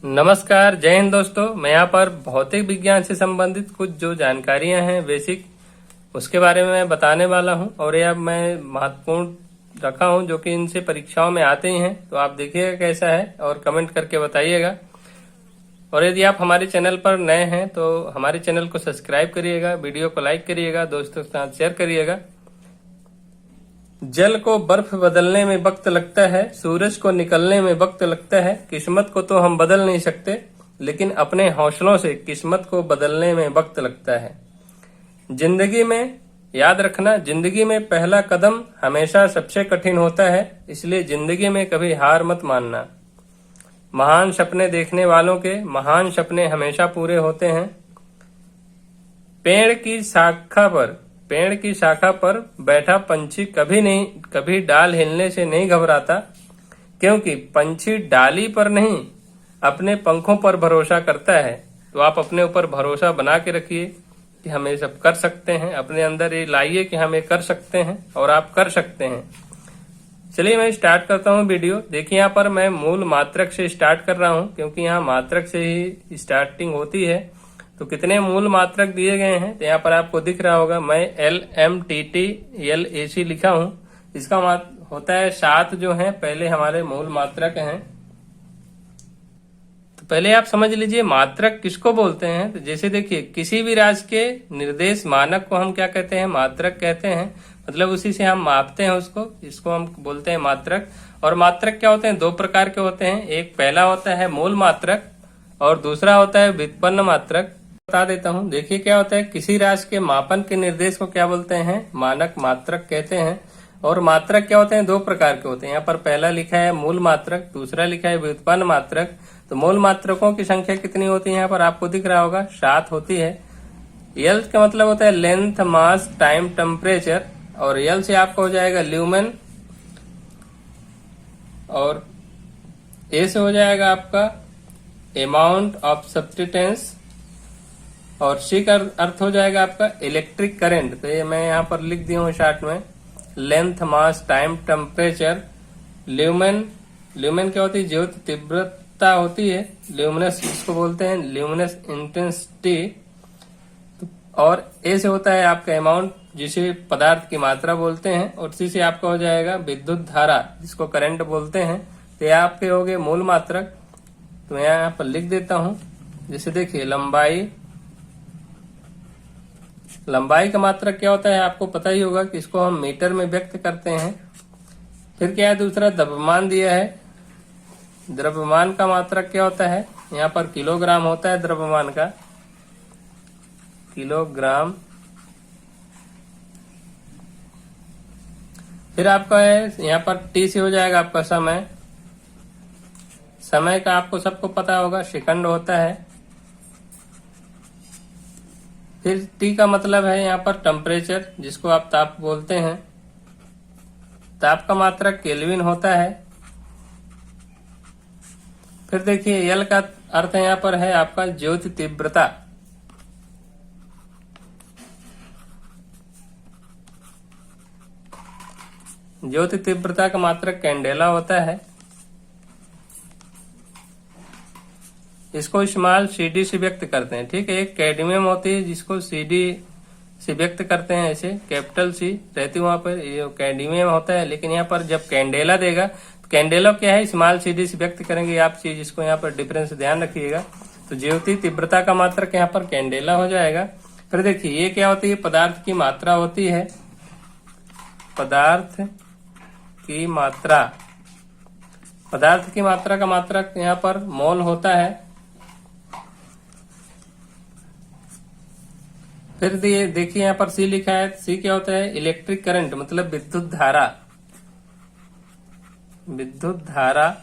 नमस्कार, जय हिंद दोस्तों। मैं यहाँ पर भौतिक विज्ञान से संबंधित कुछ जो जानकारियां हैं बेसिक, उसके बारे में मैं बताने वाला हूं। और यह मैं महत्वपूर्ण रखा हूं जो कि इनसे परीक्षाओं में आते ही हैं। तो आप देखिएगा कैसा है और कमेंट करके बताइएगा। और यदि आप हमारे चैनल पर नए हैं तो हमारे चैनल को सब्सक्राइब करिएगा, वीडियो को लाइक करिएगा, दोस्तों के साथ शेयर करिएगा। जल को बर्फ बदलने में वक्त लगता है, सूरज को निकलने में वक्त लगता है। किस्मत को तो हम बदल नहीं सकते, लेकिन अपने हौसलों से किस्मत को बदलने में वक्त लगता है। जिंदगी में याद रखना, जिंदगी में पहला कदम हमेशा सबसे कठिन होता है, इसलिए जिंदगी में कभी हार मत मानना। महान सपने देखने वालों के महान सपने हमेशा पूरे होते हैं। पेड़ की शाखा पर बैठा पंछी कभी डाल हिलने से नहीं घबराता, क्योंकि पंछी डाली पर नहीं अपने पंखों पर भरोसा करता है। तो आप अपने ऊपर भरोसा बना के रखिए कि हम ये सब कर सकते हैं। अपने अंदर ये लाइए कि हम ये कर सकते हैं और आप कर सकते हैं। चलिए मैं स्टार्ट करता हूँ वीडियो। देखिए यहाँ पर मैं मूल मात्रक से स्टार्ट कर रहा हूँ, क्योंकि यहाँ मात्रक से ही स्टार्टिंग होती है। तो कितने मूल मात्रक दिए गए हैं तो यहाँ पर आपको दिख रहा होगा। मैं LMTT लिखा हूँ। इसका होता है 7 जो है पहले हमारे मूल मात्रक हैं। तो पहले आप समझ लीजिए मात्रक किसको बोलते हैं। तो जैसे देखिए, किसी भी राज्य के निर्देश मानक को हम क्या कहते हैं? मात्रक कहते हैं। मतलब उसी से हम मापते हैं उसको, इसको हम बोलते हैं मात्रक। और मात्रक क्या होते हैं? 2 प्रकार के होते हैं। एक पहला होता है मूल मात्रक और दूसरा होता है व्युत्पन्न मात्रक। बता देता हूं। देखिए क्या होता है, किसी राशि के मापन के निर्देश को क्या बोलते हैं? मानक मात्रक कहते हैं। और मात्रक क्या होते हैं? 2 प्रकार के होते हैं। यहाँ पर पहला लिखा है मूल मात्रक, दूसरा लिखा है व्युत्पन्न मात्रक। तो मूल मात्रकों की संख्या कितनी होती है? यहाँ पर आपको दिख रहा होगा 7 होती है। एल का मतलब होता है लेंथ, मास, टाइम, टेम्परेचर। और एल से आपका हो जाएगा ल्यूमेन। और ए से हो जाएगा आपका अमाउंट ऑफ सब्सटेंस। और सी का अर्थ हो जाएगा आपका इलेक्ट्रिक करंट। तो ये मैं यहाँ पर लिख दिया हूँ शार्ट में। लेंथ, मास, टाइम, टेम्परेचर, ल्यूमेन। ल्यूमेन क्या होती है? ज्योति तीव्रता होती है। ल्यूमिनस इसको बोलते हैं, ल्यूमिनस इंटेंसिटी। और ए से होता है आपका अमाउंट, जिसे पदार्थ की मात्रा बोलते हैं। और सी से आपका हो जाएगा विद्युत धारा, जिसको करंट बोलते हैं। तो ये आपके हो गए मूल मात्रक। तो मैं यहाँ पर लिख देता हूँ। जैसे देखिए, लंबाई का मात्रक क्या होता है? आपको पता ही होगा कि इसको हम मीटर में व्यक्त करते हैं। फिर क्या है? दूसरा द्रव्यमान दिया है। द्रव्यमान का मात्रक क्या होता है? यहाँ पर किलोग्राम होता है द्रव्यमान का, किलोग्राम। फिर आपका है यहाँ पर टी से हो जाएगा आपका समय। समय का आपको सबको पता होगा, सेकंड होता है। फिर टी का मतलब है यहाँ पर टेम्परेचर, जिसको आप ताप बोलते हैं। ताप का मात्रक केल्विन होता है। फिर देखिए, एल का अर्थ यहाँ पर है आपका ज्योति तीव्रता। ज्योति तीव्रता का मात्रक कैंडेला होता है। इसको इस्तेमाल CD से व्यक्त करते हैं। ठीक है, एक कैडमियम होती है जिसको CD से व्यक्त करते हैं, ऐसे कैपिटल C रहती है वहां पर, ये कैडमियम होता है। लेकिन यहाँ पर जब कैंडेला देगा तो कैंडेला क्या है? स्मॉल CD से व्यक्त करेंगे आप चीज, इसको यहाँ पर डिफरेंस ध्यान रखिएगा। तो ज्योति तीव्रता का मात्रक यहाँ पर कैंडेला हो जाएगा। फिर देखिए, ये क्या होती है? पदार्थ की मात्रा होती है। पदार्थ की मात्रा, पदार्थ की मात्रा का मात्रक यहाँ पर मोल होता है। फिर देखिए यहाँ पर सी लिखा है। सी क्या होता है? इलेक्ट्रिक करंट, मतलब विद्युत धारा। विद्युत धारा,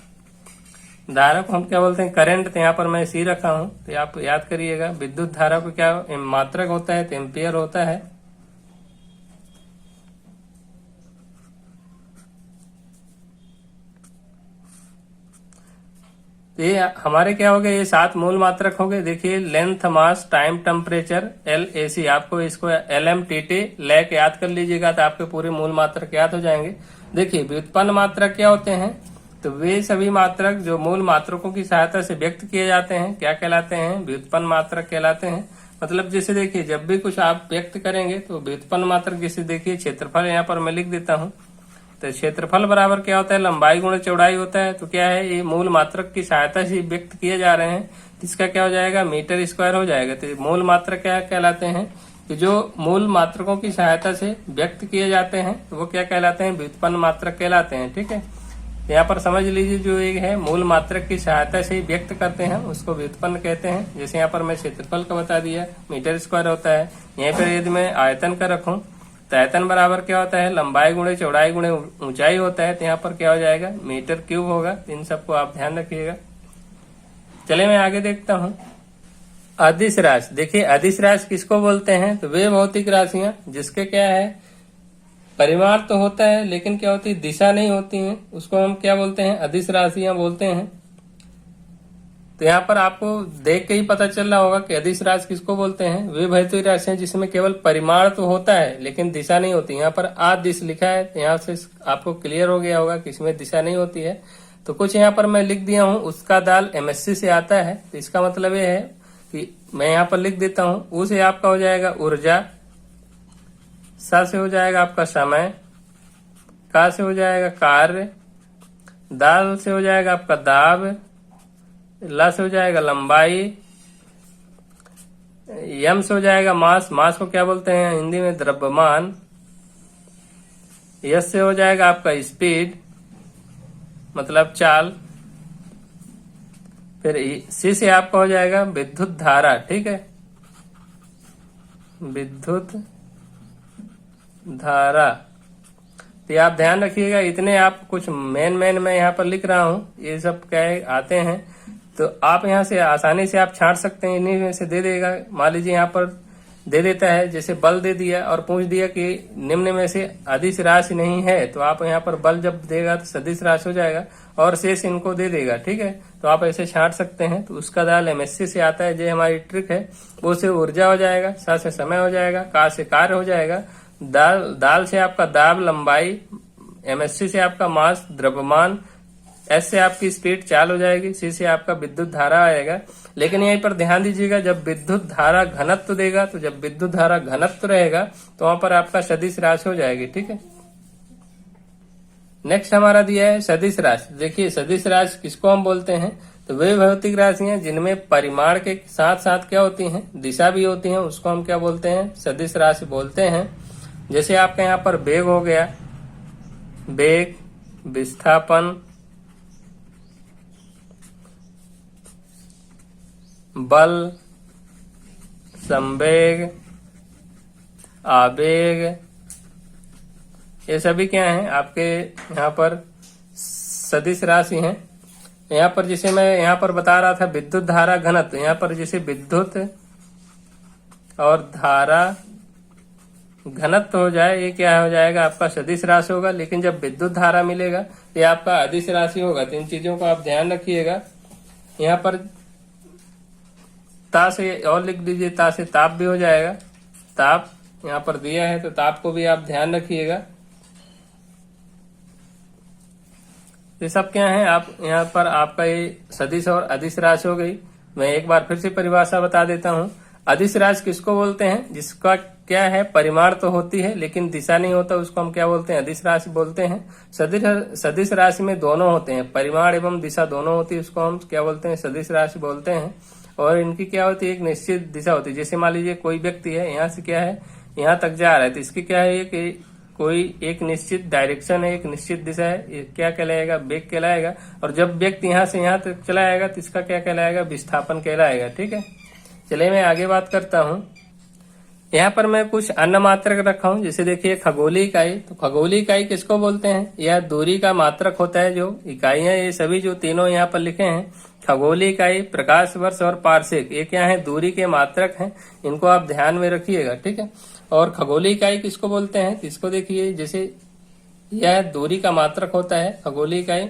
धारा को हम क्या बोलते हैं? करंट। तो यहाँ पर मैं सी रखा हूं, तो आप याद करिएगा। विद्युत धारा को क्या मात्रक होता है? तो एम्पियर होता है। ये हमारे क्या हो गए? ये 7 मूल मात्रक हो गए। देखिए, लेंथ, मास, टाइम, टेम्परेचर, LAC। आपको इसको LMTT लेके याद कर लीजिएगा तो आपके पूरे मूल मात्रक याद हो जाएंगे। देखिए, व्युत्पन्न मात्रक क्या होते हैं? तो वे सभी मात्रक जो मूल मात्रकों की सहायता से व्यक्त किए जाते हैं क्या कहलाते हैं? व्युत्पन्न मात्रक कहलाते हैं। मतलब जैसे देखिए जब भी कुछ आप व्यक्त करेंगे तो व्युत्पन्न मात्रक, जैसे देखिए क्षेत्रफल यहाँ पर मैं लिख देता हूँ, तो क्षेत्रफल बराबर क्या होता है? लंबाई गुणा चौड़ाई होता है। तो क्या है, ये मूल मात्रक की सहायता से व्यक्त किए जा रहे हैं, इसका क्या हो जाएगा? मीटर स्क्वायर हो जाएगा। तो मूल मात्रक क्या कहलाते हैं? कि जो मूल मात्रकों की सहायता से व्यक्त किए जाते हैं तो वो क्या कहलाते हैं? व्युत्पन्न मात्रक कहलाते हैं। ठीक है, यहाँ पर समझ लीजिए जो एक है मूल मात्रक की सहायता से व्यक्त करते हैं उसको व्युत्पन्न कहते हैं। जैसे यहाँ पर मैं क्षेत्रफल का बता दिया, मीटर स्क्वायर होता है। यहीं पर यदि मैं आयतन का रखूं तो आयतन बराबर क्या होता है? लंबाई गुणे चौड़ाई गुणे ऊंचाई होता है। तो यहाँ पर क्या हो जाएगा? मीटर क्यूब होगा। इन सबको आप ध्यान रखिएगा। चलिए मैं आगे देखता हूँ। अदिश राशि, देखिए अदिश राशि किसको बोलते हैं? तो वे भौतिक राशियां जिसके क्या है, परिमाण तो होता है लेकिन क्या होती है? दिशा नहीं होती है, उसको हम क्या बोलते हैं? अदिश राशियां बोलते हैं। तो यहाँ पर आपको देख के ही पता चल रहा होगा कि अदिश राशि किसको बोलते हैं। वे भौतिक राशियां जिसमें केवल परिमाण तो होता है लेकिन दिशा नहीं होती। यहाँ पर आदिश लिखा है, यहाँ से आपको क्लियर हो गया होगा कि इसमें दिशा नहीं होती है। तो कुछ यहाँ पर मैं लिख दिया हूँ, उसका दाल MSc से आता है। तो इसका मतलब ये है कि मैं यहाँ पर लिख देता हूँ, ऊ से आपका हो जाएगा ऊर्जा, सा से हो जाएगा आपका समय, का से हो जाएगा कार्य, दाल से हो जाएगा आपका दाब, ला से हो जाएगा लंबाई, यम से हो जाएगा मास, मास को क्या बोलते हैं हिंदी में? द्रव्यमान। यस से हो जाएगा आपका स्पीड मतलब चाल। फिर सी से आपका हो जाएगा विद्युत धारा। ठीक है, विद्युत धारा। तो आप ध्यान रखिएगा, इतने आप कुछ मेन मैं यहाँ पर लिख रहा हूँ, ये सब क्या आते हैं तो आप यहाँ से आसानी से आप छांट सकते हैं। इन्हीं में से दे देगा, मान लीजिए यहाँ पर दे देता है, जैसे बल दे दिया और पूछ दिया कि निम्न में से अदिश राशि नहीं है, तो आप यहाँ पर बल जब देगा तो सदिश राशि हो जाएगा और शेष इनको दे देगा। ठीक है, तो आप ऐसे छांट सकते हैं। तो उसका दाल MSc से आता है, जो हमारी ट्रिक है। वो से ऊर्जा हो जाएगा, सा से समय हो जाएगा, का से कार्य हो जाएगा, दाल से आपका दाब लंबाई, MSc से आपका मास द्रव्यमान, एस से आपकी स्पीड चाल हो जाएगी, सी से आपका विद्युत धारा आएगा। लेकिन यहीं पर ध्यान दीजिएगा, जब विद्युत धारा घनत्व देगा तो जब विद्युत धारा घनत्व रहेगा तो वहां पर आपका सदिश राशि हो जाएगी। ठीक है, नेक्स्ट हमारा दिया है सदिश राशि। देखिए सदिश राशि किसको हम बोलते हैं? तो वे भौतिक राशियां जिनमें परिमाण के साथ साथ क्या होती हैं? दिशा भी होती हैं, उसको हम क्या बोलते हैं? सदिश राशि बोलते हैं। जैसे आपका यहाँ पर वेग हो गया, वेग, विस्थापन, बल, संवेग, आवेग, ये सभी क्या हैं? आपके यहाँ पर सदिश राशि हैं। यहाँ पर जिसे मैं यहाँ पर बता रहा था विद्युत धारा घनत्व, यहाँ पर जैसे विद्युत और धारा घनत्व हो जाए, ये क्या हो जाएगा? आपका सदिश राशि होगा। लेकिन जब विद्युत धारा मिलेगा ये आपका अदिश राशि होगा। तो इन चीजों को आप ध्यान रखिएगा। यहाँ पर ता से और लिख दीजिए, ता से ताप भी हो जाएगा। ताप यहाँ पर दिया है तो ताप को भी आप ध्यान रखिएगा। ये सब क्या है? आप यहाँ पर आपका ये सदिश और अदिश राशि हो गई। मैं एक बार फिर से परिभाषा बता देता हूँ। अदिश राशि किसको बोलते हैं? जिसका क्या है? परिमाण तो होती है लेकिन दिशा नहीं होता, उसको हम क्या बोलते हैं? अदिश राशि बोलते हैं। सदिश राशि में दोनों होते हैं, परिमाण एवं दिशा दोनों होती है, उसको हम क्या बोलते हैं? सदिश राशि बोलते हैं। और इनकी क्या होती है? एक निश्चित दिशा होती है। जैसे मान लीजिए कोई व्यक्ति है, यहाँ से क्या है, यहाँ तक जा रहा है, तो इसकी क्या है कि कोई एक निश्चित डायरेक्शन है, एक निश्चित दिशा है, ये क्या कहलाएगा? वेग कहलाएगा। और जब व्यक्ति यहाँ से यहाँ तक चला आएगा तो इसका क्या कहलाएगा? विस्थापन कहलाएगा। ठीक है, चलिए मैं आगे बात करता हूँ। यहाँ पर मैं कुछ अन्य मात्रक रखा हूँ। जैसे देखिए खगोलीय इकाई, तो खगोलीय इकाई किसको बोलते हैं? यह दूरी का मात्रक होता है। जो इकाइयां ये सभी जो तीनों यहाँ पर लिखे हैं, खगोलीय इकाई, प्रकाश वर्ष और पारसेक, ये क्या है? दूरी के मात्रक हैं। इनको आप ध्यान में रखिएगा। ठीक है, और खगोलीय इकाई किसको बोलते हैं? इसको देखिए, जैसे यह दूरी का मात्रक होता है खगोलीय इकाई।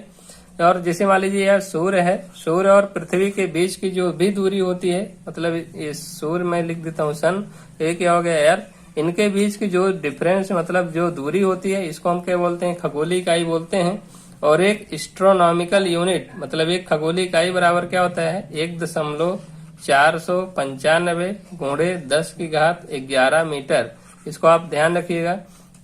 और जैसे मान लीजिए यह सूर्य है, सूर्य और पृथ्वी के बीच की जो भी दूरी होती है, मतलब ये सूर्य में लिख देता हूँ सन, ये क्या हो गया एयर, इनके बीच की जो डिफरेंस मतलब जो दूरी होती है, इसको हम क्या बोलते हैं? खगोलीय इकाई बोलते हैं। और एक एस्ट्रोनॉमिकल यूनिट मतलब एक खगोलीय इकाई बराबर क्या होता है 1.495 गुणे 10⁻11 मीटर। इसको आप ध्यान रखिएगा।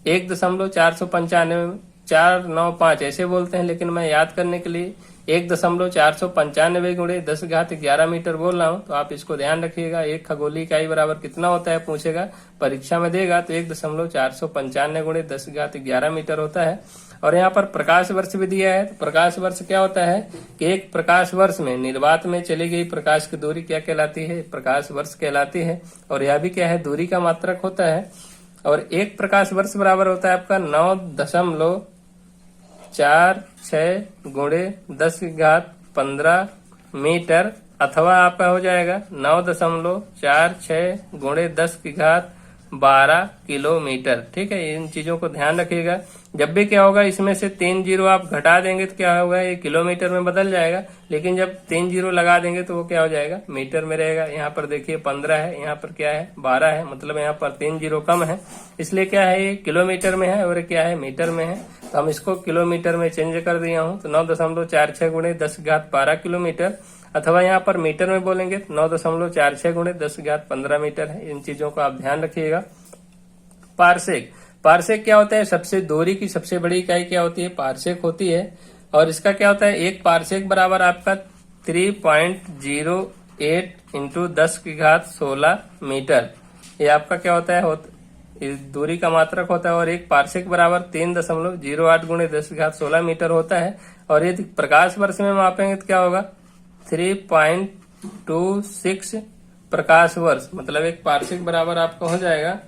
1.495 495 ऐसे बोलते हैं, लेकिन मैं याद करने के लिए 1.495 गुणे 10⁻11 मीटर बोल रहा हूँ। तो आप इसको ध्यान रखिएगा। एक खगोलीय इकाई बराबर कितना होता है पूछेगा, परीक्षा में देगा तो 1.495 गुणे 10⁻11 मीटर होता है। और यहाँ पर प्रकाश वर्ष भी दिया है। तो प्रकाश वर्ष क्या होता है कि एक प्रकाश वर्ष में निर्वात में चली गई प्रकाश की दूरी क्या कहलाती है, प्रकाश वर्ष कहलाती है। और यह भी क्या है, दूरी का मात्रक होता है। और एक प्रकाश वर्ष बराबर होता है आपका 9.46 गुणे 10⁻15 मीटर, अथवा आपका हो जाएगा 9.46 गुणे 10⁻12 किलोमीटर। ठीक है, इन चीजों को ध्यान रखिएगा। जब भी क्या होगा, इसमें से 3 जीरो आप घटा देंगे तो क्या होगा, ये किलोमीटर में बदल जाएगा। लेकिन जब 3 जीरो लगा देंगे तो वो क्या हो जाएगा, मीटर में रहेगा। यहाँ पर देखिए 15 है, यहाँ पर क्या है 12 है, मतलब यहाँ पर 3 जीरो कम है, इसलिए क्या है ये किलोमीटर में है और क्या है मीटर में है। तो हम इसको किलोमीटर में चेंज कर दिया हूँ। तो 9.46 गुणे 10⁻12 किलोमीटर, अथवा यहाँ पर मीटर में बोलेंगे तो 9.46 गुणे 10⁻15 मीटर है। इन चीजों को आप ध्यान रखिएगा। पारसेक, पारसेक क्या होता है, सबसे दूरी की सबसे बड़ी इकाई क्या होती है, पारसेक होती है। और इसका क्या होता है, एक पारसेक बराबर आपका 3.08 इंटू 10⁻16 मीटर। ये आपका क्या होता है, इस दूरी का मात्रक होता है। और एक पारसेक बराबर 3.08 गुणे 10⁻16 मीटर होता है। और यदि प्रकाश वर्ष में मापेंगे तो क्या होगा, 3.26 प्रकाश वर्ष, मतलब एक पारसेक बराबर आपका हो जाएगा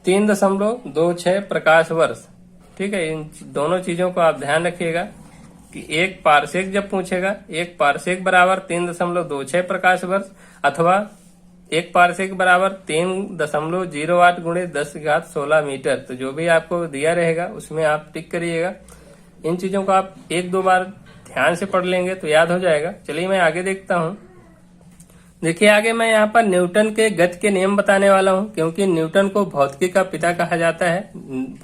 3.26 प्रकाश वर्ष। ठीक है, इन दोनों चीजों को आप ध्यान रखिएगा कि एक पारसेक जब पूछेगा, एक पारसेक बराबर 3.26 प्रकाश वर्ष, अथवा एक पारसेक बराबर 3.08 गुणे 10⁻16 मीटर। तो जो भी आपको दिया रहेगा उसमें आप टिक करिएगा। इन चीजों को आप 1-2 बार ध्यान से पढ़ लेंगे तो याद हो जाएगा। चलिए मैं आगे देखता हूँ। देखिए आगे मैं यहाँ पर न्यूटन के गति के नियम बताने वाला हूँ, क्योंकि न्यूटन को भौतिकी का पिता कहा जाता है,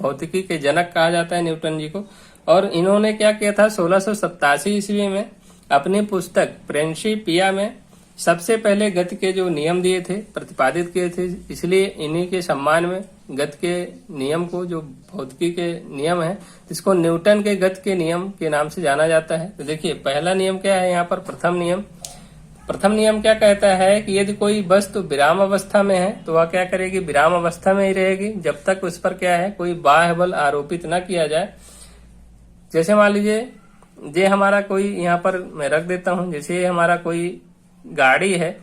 भौतिकी के जनक कहा जाता है न्यूटन जी को। और इन्होंने क्या किया था, 1687 ईस्वी में अपनी पुस्तक प्रिंसिपिया में सबसे पहले गति के जो नियम दिए थे, प्रतिपादित किए थे। इसलिए इन्हीं के सम्मान में गति के नियम को, जो भौतिकी के नियम है, इसको न्यूटन के गति के नियम के नाम से जाना जाता है। तो देखिए पहला नियम क्या है, यहाँ पर प्रथम नियम क्या कहता है कि यदि कोई वस्तु विराम अवस्था में है तो वह क्या करेगी, विराम अवस्था में ही रहेगी जब तक उस पर क्या है, कोई बाह्य बल आरोपित न किया जाए। जैसे मान लीजिए ये हमारा कोई, यहाँ पर मैं रख देता हूँ, जैसे हमारा कोई गाड़ी है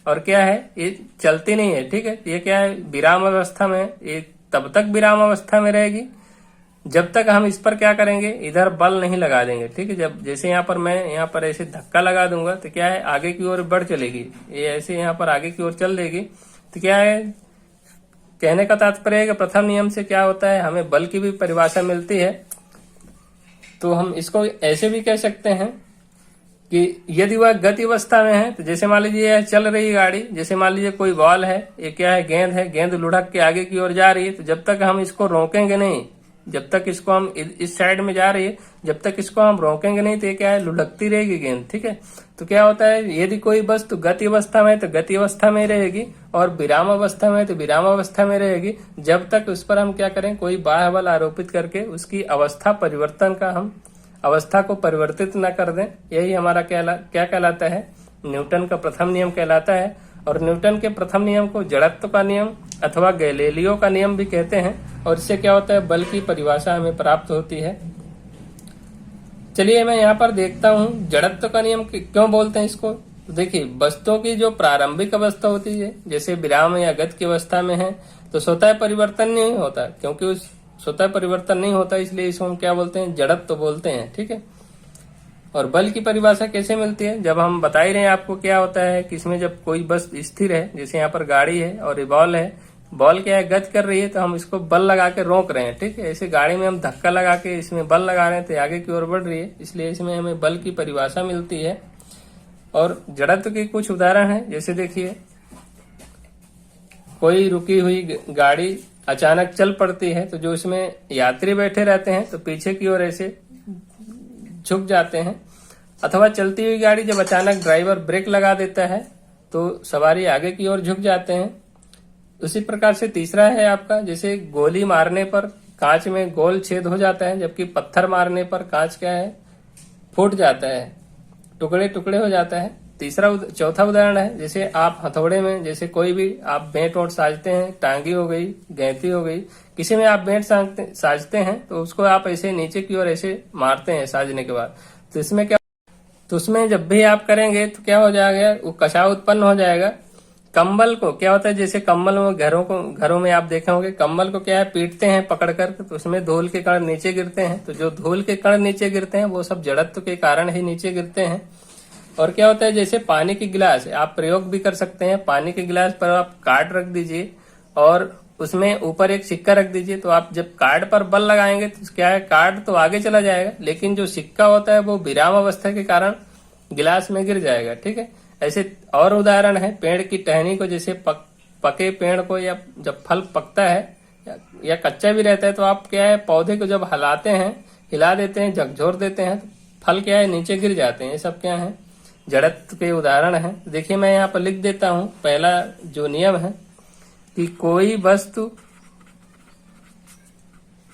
और क्या है, ये चलती नहीं है। ठीक है, ये क्या है, विराम अवस्था में, ये तब तक विराम अवस्था में रहेगी जब तक हम इस पर क्या करेंगे, इधर बल नहीं लगा देंगे। ठीक है, जब जैसे यहाँ पर मैं यहाँ पर ऐसे धक्का लगा दूंगा तो क्या है, आगे की ओर बढ़ चलेगी, ये ऐसे यहाँ पर आगे की ओर चल देगी। तो क्या है, कहने का तात्पर्य है कि प्रथम नियम से क्या होता है, हमें बल की भी परिभाषा मिलती है। तो हम इसको ऐसे भी कह सकते हैं कि यदि वह गति अवस्था में है, तो जैसे मान लीजिए चल रही गाड़ी, जैसे मान लीजिए कोई बॉल है, ये क्या है, गेंद है, गेंद लुढ़क के आगे की ओर जा रही है, तो जब तक हम इसको रोकेंगे नहीं, जब तक इसको हम इस साइड में जा रही है, जब तक इसको हम रोकेंगे नहीं तो ये क्या है, लुढ़कती रहेगी गेंद। ठीक है, तो क्या होता है, यदि कोई वस्तु गति अवस्था में तो गति अवस्था में रहेगी, और विराम अवस्था में तो विराम अवस्था में रहेगी, जब तक उस पर हम क्या करें, कोई बाह्य बल आरोपित करके उसकी अवस्था परिवर्तन का, हम अवस्था को परिवर्तित न कर दें। यही हमारा क्या कहलाता है, न्यूटन का प्रथम नियम कहलाता है। और न्यूटन के प्रथम नियम को जड़त्व का नियम अथवा गैलीलियो का नियम भी कहते हैं। और इससे क्या होता है, बल की परिभाषा हमें प्राप्त होती है। चलिए मैं यहाँ पर देखता हूँ जड़त्व का नियम क्यों बोलते हैं इसको। तो देखिए वस्तुओं की जो प्रारंभिक अवस्था होती है, जैसे विराम या गति की अवस्था में है, तो स्वतः परिवर्तन नहीं होता, क्योंकि उस स्वतः परिवर्तन नहीं होता, इसलिए इसको हम क्या बोलते हैं, जड़त्व बोलते हैं। ठीक है, और बल की परिभाषा कैसे मिलती है, जब हम बता ही रहे हैं आपको क्या होता है कि इसमें जब कोई वस्तु स्थिर है, जैसे यहाँ पर गाड़ी है और ये बॉल है, बॉल क्या है, गति कर रही है, तो हम इसको बल लगा के रोक रहे हैं। ठीक है, ऐसे गाड़ी में हम धक्का लगा के इसमें बल लगा रहे हैं तो आगे की ओर बढ़ रही है, इसलिए इसमें हमें बल की परिभाषा मिलती है। और जड़त्व के कुछ उदाहरण है, जैसे देखिए कोई रुकी हुई गाड़ी अचानक चल पड़ती है तो जो इसमें यात्री बैठे रहते हैं तो पीछे की ओर ऐसे झुक जाते हैं, अथवा चलती हुई गाड़ी जब अचानक ड्राइवर ब्रेक लगा देता है तो सवारी आगे की ओर झुक जाते हैं। उसी प्रकार से तीसरा है आपका, जैसे गोली मारने पर कांच में गोल छेद हो जाता है, जबकि पत्थर मारने पर कांच क्या है, फूट जाता है, टुकड़े टुकड़े हो जाता है। चौथा उदाहरण है, जैसे आप हथौड़े में जैसे कोई भी आप बेंट वोट साजते हैं, टांगी हो गई, गैंती हो गई, किसी में आप बेंट साजते हैं तो उसको आप ऐसे नीचे की ओर ऐसे मारते हैं साजने के बाद, तो इसमें क्या, तो उसमें जब भी आप करेंगे तो क्या हो जाएगा, वो कषाय उत्पन्न हो जाएगा। कंबल को क्या होता है, जैसे कंबल में घरों में आप देखे होंगे, कंबल को क्या है, पीटते हैं पकड़कर, तो उसमें धूल के कण नीचे गिरते हैं, तो जो धूल के कण नीचे गिरते हैं वो सब जड़त्व के कारण ही नीचे गिरते हैं। और क्या होता है, जैसे पानी की गिलास आप प्रयोग भी कर सकते हैं, पानी के गिलास पर आप कार्ड रख दीजिए और उसमें ऊपर एक सिक्का रख दीजिए, तो आप जब कार्ड पर बल लगाएंगे तो क्या है, कार्ड तो आगे चला जाएगा, लेकिन जो सिक्का होता है वो विराम अवस्था के कारण गिलास में गिर जाएगा। ठीक है, ऐसे और उदाहरण है, पेड़ की टहनी को, जैसे पके पेड़ को या जब फल पकता है या कच्चा भी रहता है तो आप क्या है, पौधे को जब हिलाते हैं, हिला देते हैं, झकझोर देते हैं, तो फल क्या है, नीचे गिर जाते हैं। ये सब क्या है, जड़त्व के उदाहरण है। देखिए मैं यहाँ पर लिख देता हूं, पहला जो नियम है कि कोई वस्तु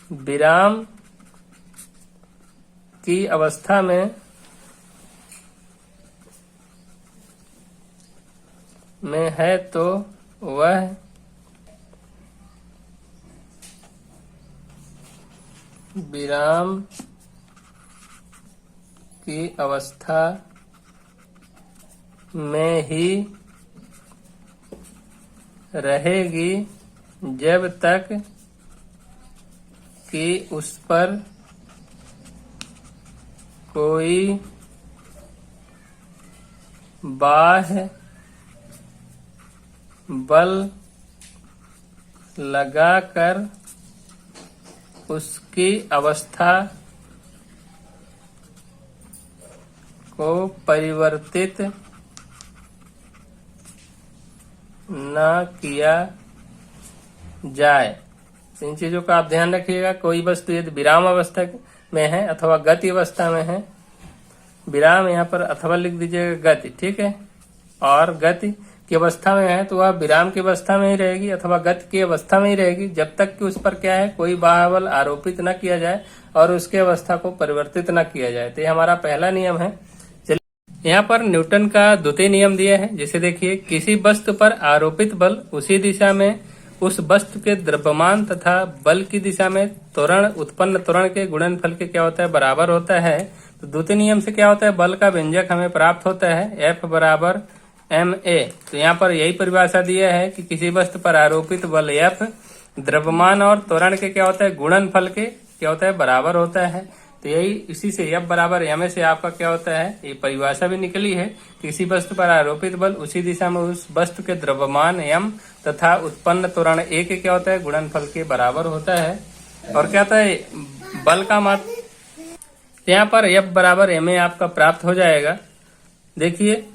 विराम की अवस्था में है तो वह विराम की अवस्था में ही रहेगी जब तक कि उस पर कोई बाह्य बल लगाकर उसकी अवस्था को परिवर्तित न किया जाए। इन चीजों का आप ध्यान रखिएगा। कोई वस्तु यदि विराम अवस्था में है अथवा गति अवस्था में है, विराम यहाँ पर अथवा लिख दीजिएगा गति, ठीक है, और गति की अवस्था में है तो वह विराम की अवस्था में ही रहेगी अथवा गति की अवस्था में ही रहेगी जब तक कि उस पर क्या है, कोई बाह्य बल आरोपित न किया जाए और उसकी अवस्था को परिवर्तित न किया जाए। तो ये हमारा पहला नियम है। यहाँ पर न्यूटन का द्वितीय नियम दिया है, जैसे देखिए, किसी वस्तु पर आरोपित बल उसी दिशा में उस वस्तु के द्रव्यमान तथा बल की दिशा में त्वरण उत्पन्न त्वरण के गुणनफल के क्या होता है, बराबर होता है। तो द्वितीय नियम से क्या होता है, बल का व्यंजक हमें प्राप्त होता है F बराबर ma। तो यहाँ पर यही परिभाषा दिया है कि किसी वस्तु पर आरोपित बल F द्रव्यमान और त्वरण के क्या होता है, गुणनफल के क्या होता है, बराबर होता है। तो यही इसी से F बराबर ma से आपका क्या होता है, ये परिभाषा भी निकली है। किसी वस्तु पर आरोपित बल उसी दिशा में उस वस्तु के द्रव्यमान m तथा उत्पन्न त्वरण a के क्या होता है, गुणनफल के बराबर होता है। और क्या होता है, बल का मात्रा यहाँ पर F बराबर ma आपका प्राप्त हो जाएगा। देखिए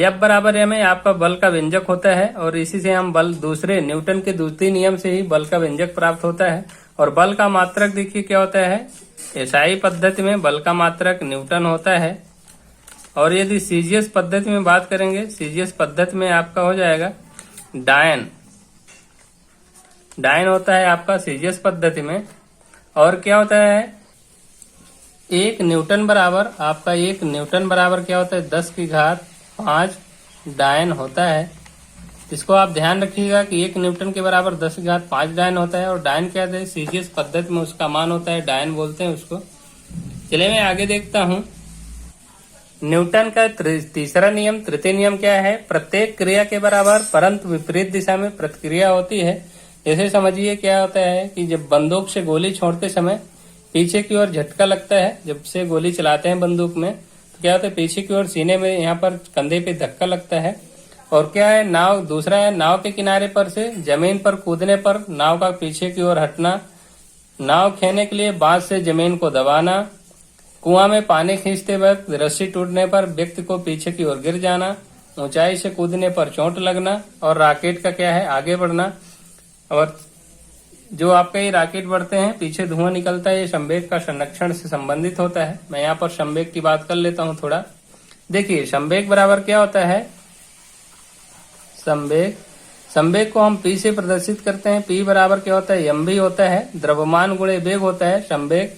F बराबर ma आपका बल का व्यंजक होता है और इसी से हम बल दूसरे न्यूटन के द्वितीय नियम से ही बल का व्यंजक प्राप्त होता है। और बल का मात्रक देखिए क्या होता है, एसआई पद्धति में बल का मात्रक न्यूटन होता है। और यदि सीजीएस पद्धति में बात करेंगे, सीजीएस पद्धति में आपका हो जाएगा डायन होता है आपका सीजीएस पद्धति में। और क्या होता है, एक न्यूटन बराबर क्या होता है, 10⁵ डायन होता है। इसको आप ध्यान रखिएगा कि 1 न्यूटन के बराबर 10⁵ डायन होता है। और डायन क्या है, सीजीएस पद्धति में उसका मान होता है, डायन बोलते हैं उसको। चलिए मैं आगे देखता हूं। न्यूटन का तीसरा नियम, तृतीय नियम क्या है, प्रत्येक क्रिया के बराबर परंतु विपरीत दिशा में प्रतिक्रिया होती है। जैसे समझिए क्या होता है कि जब बंदूक से गोली छोड़ते समय पीछे की ओर झटका लगता है, जब से गोली चलाते हैं बंदूक में, तो क्या होता है, पीछे की ओर सीने में यहाँ पर कंधे पे धक्का लगता है। और क्या है, दूसरा है नाव के किनारे पर से जमीन पर कूदने पर नाव का पीछे की ओर हटना, नाव खेने के लिए बांस से जमीन को दबाना, कुआं में पानी खींचते वक्त रस्सी टूटने पर व्यक्ति को पीछे की ओर गिर जाना, ऊंचाई से कूदने पर चोट लगना, और रॉकेट का क्या है, आगे बढ़ना। और जो आपका ये रॉकेट बढ़ते हैं पीछे धुआं निकलता है, ये संवेग का संरक्षण से संबंधित होता है। मैं यहाँ पर संवेग की बात कर लेता हूँ थोड़ा। देखिए संवेग बराबर क्या होता है, संवेग को हम P से प्रदर्शित करते हैं। P बराबर क्या होता है, mv होता है, द्रव्यमान गुणे वेग होता है। संवेग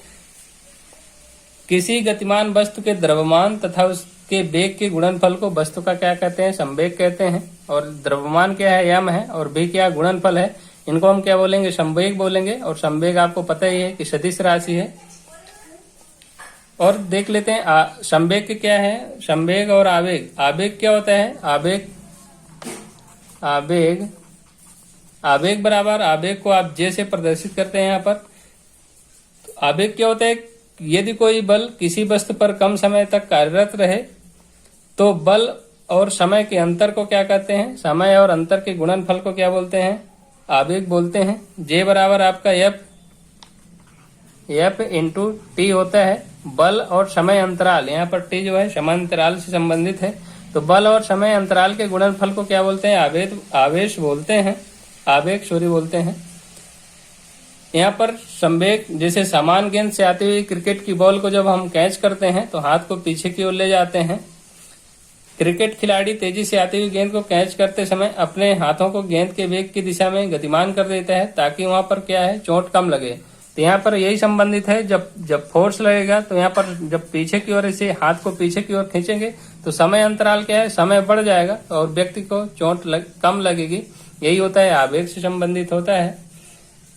किसी गतिमान वस्तु के द्रव्यमान तथा उसके वेग के गुणनफल को वस्तु का क्या कहते हैं, संवेग कहते हैं। और द्रव्यमान क्या है, m है, और v क्या गुणनफल है, इनको हम क्या बोलेंगे, संवेग बोलेंगे। और संवेग आपको पता ही है कि सदिश राशि है। और देख लेते हैं संवेग के क्या है, संवेग और आवेग। आवेग क्या होता है, आवेग बराबर, आवेग को आप जे से प्रदर्शित करते हैं यहाँ पर। तो आवेग क्या होता है, यदि कोई बल किसी वस्तु पर कम समय तक कार्यरत रहे तो बल और समय के अंतर को क्या कहते हैं, समय और अंतर के गुणनफल को क्या बोलते हैं, आवेग बोलते हैं। जे बराबर आपका एफ इंटू टी होता है। बल और समय अंतराल, यहाँ पर टी जो है समय अंतराल से संबंधित है। तो बल और समय अंतराल के गुणनफल को क्या बोलते हैं, आवेश बोलते हैं, आवेग बोलते हैं। यहाँ पर संवेग, जैसे समान गेंद से आती हुई क्रिकेट की बॉल को जब हम कैच करते हैं तो हाथ को पीछे की ओर ले जाते हैं। क्रिकेट खिलाड़ी तेजी से आती हुई गेंद को कैच करते समय अपने हाथों को गेंद के वेग की दिशा में गतिमान कर देता है ताकि वहां पर क्या है, चोट कम लगे। तो यहाँ पर यही संबंधित है, जब फोर्स लगेगा तो यहाँ पर जब पीछे की ओर इसे हाथ को पीछे की ओर खींचेंगे तो समय अंतराल क्या है, समय बढ़ जाएगा और व्यक्ति को चोट कम लगेगी। यही होता है, आवेग से संबंधित होता है।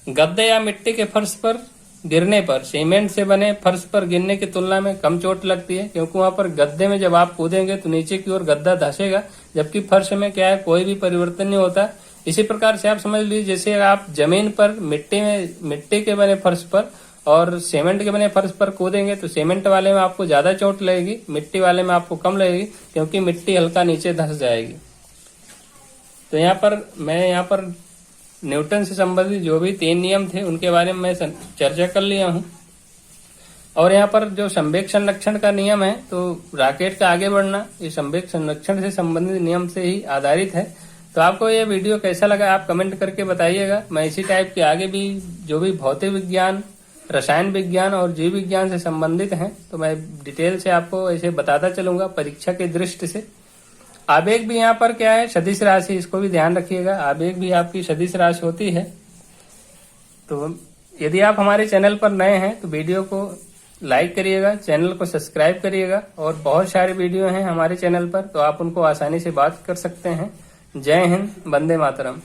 गद्दे या मिट्टी के फर्श पर गिरने पर सीमेंट से बने फर्श पर गिरने की तुलना में कम चोट लगती है, क्योंकि वहां पर गद्दे में जब आप कूदेंगे तो नीचे की ओर गद्दा धंसेगा, जबकि फर्श में क्या है, कोई भी परिवर्तन नहीं होता। इसी प्रकार से आप समझ लीजिए, जैसे आप जमीन पर मिट्टी के बने फर्श पर और सीमेंट के बने फर्श पर कूदेंगे तो सीमेंट वाले में आपको ज्यादा चोट लगेगी, मिट्टी वाले में आपको कम लगेगी, क्योंकि मिट्टी हल्का नीचे धंस जाएगी। तो यहाँ पर न्यूटन से संबंधित जो भी 3 नियम थे उनके बारे में मैं चर्चा कर लिया हूं। और यहाँ पर जो संवेग संरक्षण का नियम है, तो रॉकेट का आगे बढ़ना ये संवेग संरक्षण से संबंधित नियम से ही आधारित है। तो आपको ये वीडियो कैसा लगा आप कमेंट करके बताइएगा। मैं इसी टाइप के आगे भी जो भी भौतिक विज्ञान, रसायन विज्ञान और जीव विज्ञान से संबंधित हैं तो मैं डिटेल से आपको ऐसे बताता चलूंगा परीक्षा के दृष्टि से। आवेग भी यहाँ पर क्या है, सदिश राशि, इसको भी ध्यान रखिएगा। आवेग भी आपकी सदिश राशि होती है। तो यदि आप हमारे चैनल पर नए हैं तो वीडियो को लाइक करिएगा, चैनल को सब्सक्राइब करिएगा। और बहुत सारे वीडियो हैं हमारे चैनल पर, तो आप उनको आसानी से बात कर सकते हैं। जय हिंद, वंदे मातरम।